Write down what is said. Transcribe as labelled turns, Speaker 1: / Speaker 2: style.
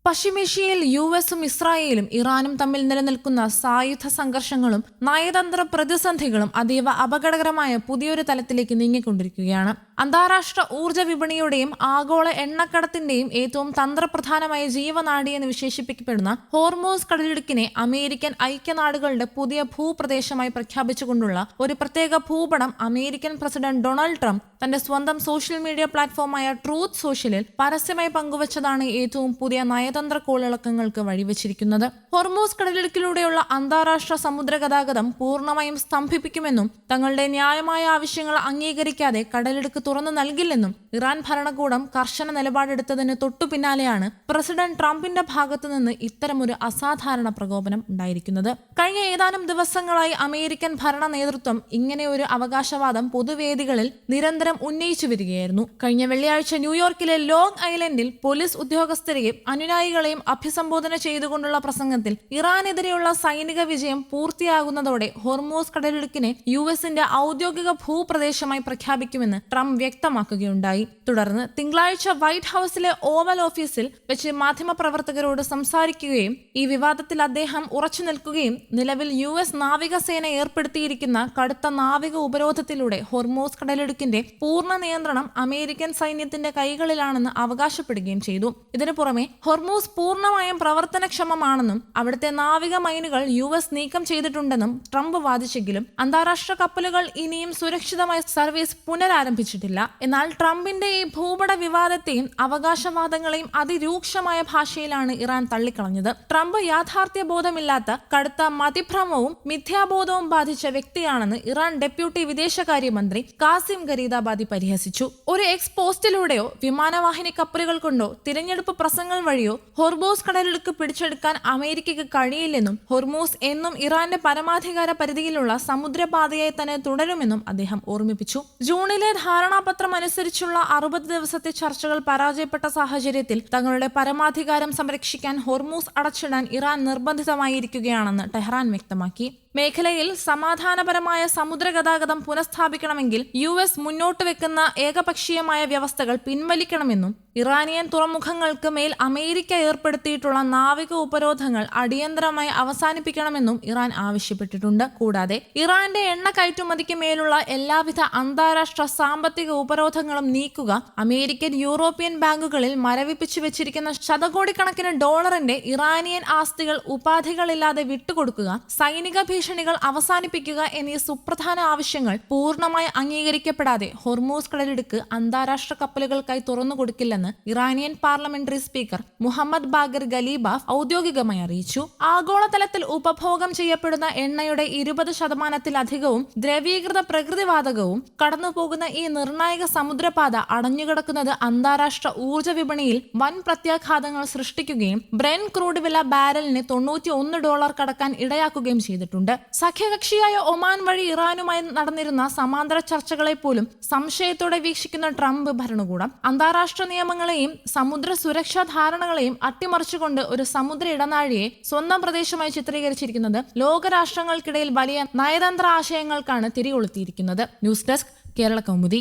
Speaker 1: പശ്ചിമേഷ്യയിൽ യുഎസും ഇസ്രായേലും ഇറാനും തമ്മിൽ നിലനിൽക്കുന്ന സായുധ സംഘർഷങ്ങളും നയതന്ത്ര പ്രതിസന്ധികളും അതീവ അപകടകരമായ പുതിയൊരു തലത്തിലേക്ക് നീങ്ങിക്കൊണ്ടിരിക്കുകയാണ്. അന്താരാഷ്ട്ര ഊർജ്ജ വിപണിയുടെയും ആഗോള എണ്ണക്കടത്തിന്റെയും ഏറ്റവും തന്ത്രപ്രധാനമായ ജീവനാഡി എന്ന് വിശേഷിപ്പിക്കപ്പെടുന്ന ഹോർമൂസ് കടലിടുക്കിനെ അമേരിക്കൻ ഐക്യനാടുകളുടെ പുതിയ ഭൂപ്രദേശമായി പ്രഖ്യാപിച്ചുകൊണ്ടുള്ള ഒരു പ്രത്യേക ഭൂപടം അമേരിക്കൻ പ്രസിഡന്റ് ഡൊണാൾഡ് ട്രംപ് തന്റെ സ്വന്തം സോഷ്യൽ മീഡിയ പ്ലാറ്റ്ഫോമായ ട്രൂത്ത് സോഷ്യലിൽ പരസ്യമായി പങ്കുവച്ചതാണ് ഏറ്റവും പുതിയ നയതന്ത്ര കോളിളക്കങ്ങൾക്ക് വഴിവെച്ചിരിക്കുന്നത്. ഹോർമൂസ് കടലിടുക്കിലൂടെയുള്ള അന്താരാഷ്ട്ര സമുദ്ര ഗതാഗതം പൂർണ്ണമായും സ്തംഭിപ്പിക്കുമെന്നും തങ്ങളുടെ ന്യായമായ ആവശ്യങ്ങൾ അംഗീകരിക്കാതെ കടലിടുക്ക് തുറന്നു നൽകില്ലെന്നും ഇറാൻ ഭരണകൂടം കർശന നിലപാടെടുത്തതിന് തൊട്ടു പിന്നാലെയാണ് പ്രസിഡന്റ് ട്രംപിന്റെ ഭാഗത്തുനിന്ന് ഇത്തരമൊരു അസാധാരണ പ്രകോപനം ഉണ്ടായിരിക്കുന്നത്. കഴിഞ്ഞ ഏതാനും ദിവസങ്ങളായി അമേരിക്കൻ ഭരണ നേതൃത്വം ഇങ്ങനെ ഒരു അവകാശവാദം പൊതുവേദികളിൽ നിരന്തരം ഉന്നയിച്ചു വരികയായിരുന്നു. കഴിഞ്ഞ വെള്ളിയാഴ്ച ന്യൂയോർക്കിലെ ലോങ് ഐലൻഡിൽ പോലീസ് ഉദ്യോഗസ്ഥരെയും അനുയായികളെയും അഭിസംബോധന ചെയ്തുകൊണ്ടുള്ള പ്രസംഗത്തിൽ ഇറാനെതിരെയുള്ള സൈനിക വിജയം പൂർത്തിയാകുന്നതോടെ ഹോർമൂസ് കടലിടുക്കിനെ യുഎസിന്റെ ഔദ്യോഗിക ഭൂപ്രദേശമായി പ്രഖ്യാപിക്കുമെന്ന് ട്രംപ് വ്യക്തമാക്കുകയുണ്ടായി. തുടർന്ന് തിങ്കളാഴ്ച വൈറ്റ് ഹൌസിലെ ഓവൽ ഓഫീസിൽ വെച്ച് മാധ്യമപ്രവർത്തകരോട് സംസാരിക്കുകയും ഈ വിവാദത്തിൽ അദ്ദേഹം ഉറച്ചു നിൽക്കുകയും നിലവിൽ യുഎസ് നാവികസേന ഏർപ്പെടുത്തിയിരിക്കുന്ന കടുത്ത നാവിക ഉപരോധത്തിലൂടെ ഹോർമൂസ് കടലിടുക്കിന്റെ പൂർണ്ണ നിയന്ത്രണം അമേരിക്കൻ സൈന്യത്തിന്റെ കൈകളിലാണെന്ന് അവകാശപ്പെടുകയും ചെയ്തു. ഇതിനു പുറമെ ഹോർമൂസ് പൂർണ്ണമായും പ്രവർത്തനക്ഷമമാണെന്നും അവിടുത്തെ നാവിക മൈനുകൾ യുഎസ് നീക്കം ചെയ്തിട്ടുണ്ടെന്നും ട്രംപ് വാദിച്ചെങ്കിലും അന്താരാഷ്ട്ര കപ്പലുകൾ ഇനിയും സുരക്ഷിതമായ സർവീസ് പുനരാരംഭിച്ചിട്ടില്ല. എന്നാൽ ട്രംപിന്റെ ഈ ഭൂപട വിവാദത്തെയും അവകാശവാദങ്ങളെയും അതിരൂക്ഷമായ ഭാഷയിലാണ് ഇറാൻ തള്ളിക്കളഞ്ഞത്. ട്രംപ് യാഥാർത്ഥ്യ ബോധമില്ലാത്ത കടുത്ത മതിഭ്രമവും മിഥ്യാബോധവും ബാധിച്ച വ്യക്തിയാണെന്ന് ഇറാൻ ഡെപ്യൂട്ടി വിദേശകാര്യമന്ത്രി കാസിം ഗരീദാബാദി പരിഹസിച്ചു. ഒരു എക്സ് പോസ്റ്റിലൂടെയോ വിമാനവാഹിനി കപ്പലുകൾ കൊണ്ടോ തിരഞ്ഞെടുപ്പ് പ്രസംഗങ്ങൾ വഴിയോ ഹോർമൂസ് കടലിടുക്ക് പിടിച്ചെടുക്കാൻ അമേരിക്കയ്ക്ക് കഴിയില്ലെന്നും ഹോർമൂസ് എന്നും ഇറാന്റെ പരമാധികാര പരിധിയിലുള്ള സമുദ്രപാതയായി തന്നെ തുടരുമെന്നും അദ്ദേഹം ഓർമ്മിപ്പിച്ചു. ജൂണിലെ ധാരണാപത്രം അനുസരിച്ചുള്ള 60 ദിവസത്തെ ചർച്ചകൾ പരാജയപ്പെട്ട സാഹചര്യത്തിൽ തങ്ങളുടെ പരമാധികാരം സംരക്ഷിക്കാൻ ഹോർമൂസ് അടച്ചിടാൻ ഇറാൻ നിർബന്ധിതമായിരിക്കുകയാണെന്ന് ടെഹ്റാൻ വ്യക്തമാക്കി. മേഖലയിൽ സമാധാനപരമായ സമുദ്ര ഗതാഗതം പുനഃസ്ഥാപിക്കണമെങ്കിൽ യുഎസ് മുന്നോട്ട് വെക്കുന്ന ഏകപക്ഷീയമായ വ്യവസ്ഥകൾ പിൻവലിക്കണമെന്നും ഇറാനിയൻ തുറമുഖങ്ങൾക്ക് മേൽ അമേരിക്ക ഏർപ്പെടുത്തിയിട്ടുള്ള നാവിക ഉപരോധങ്ങൾ അടിയന്തരമായി അവസാനിപ്പിക്കണമെന്നും ഇറാൻ ആവശ്യപ്പെട്ടിട്ടുണ്ട്. കൂടാതെ ഇറാന്റെ എണ്ണ കയറ്റുമതിക്ക് മേലുള്ള എല്ലാവിധ അന്താരാഷ്ട്ര സാമ്പത്തിക ഉപരോധങ്ങളും നീക്കുക, അമേരിക്കൻ യൂറോപ്യൻ ബാങ്കുകളിൽ മരവിപ്പിച്ചു വെച്ചിരിക്കുന്ന ശതകോടിക്കണക്കിന് ഡോളറിന്റെ ഇറാനിയൻ ആസ്തികൾ ഉപാധികളില്ലാതെ വിട്ടുകൊടുക്കുക, സൈനിക ഭീഷണികൾ അവസാനിപ്പിക്കുക എന്നീ സുപ്രധാന ആവശ്യങ്ങൾ പൂർണ്ണമായി അംഗീകരിക്കപ്പെടാതെ ഹോർമൂസ് കടലിടുക്ക് അന്താരാഷ്ട്ര കപ്പലുകൾക്കായി തുറന്നുകൊടുക്കില്ലെന്ന് Iranian parliamentary speaker Mohammad Bagher Ghalibaf ഔദ്യോഗികമായി അറിയിച്ചു. ആഗോളതലത്തിൽ ഉപഭോഗം ചെയ്യപ്പെടുന്ന എണ്ണയുടെ 20% ദ്രവീകൃത പ്രകൃതിവാതകവും കടന്നുപോകുന്ന ഈ നിർണായക സമുദ്രപാത അടഞ്ഞുകിടക്കുന്നത് അന്താരാഷ്ട്ര ഊർജ്ജ വിപണിയിൽ വൻ പ്രത്യാഘാതങ്ങൾ സൃഷ്ടിക്കുകയും ബ്രെൻ ക്രൂഡ് വില ബാരലിന് $91 കടക്കാൻ ഇടയാക്കുകയും ചെയ്തിട്ടുണ്ട്. സഖ്യകക്ഷിയായ ഒമാൻ വഴി ഇറാനുമായി നടന്നിരുന്ന സമാന്തര ചർച്ചകളെ പോലും സംശയത്തോടെ വീക്ഷിക്കുന്ന ട്രംപ് ഭരണകൂടം അന്താരാഷ്ട്ര നിയമങ്ങളെയും സമുദ്ര സുരക്ഷാ ധാരണകളെയും അട്ടിമറിച്ചുകൊണ്ട് ഒരു സമുദ്ര ഇടനാഴിയെ സ്വന്തം പ്രദേശമായി ചിത്രീകരിച്ചിരിക്കുന്നത് ലോകരാഷ്ട്രങ്ങൾക്കിടയിൽ വലിയ നയതന്ത്ര ആശയങ്ങൾക്കാണ് തിരികൊളുത്തിയിരിക്കുന്നത്. News desk, Kerala Kaumudi.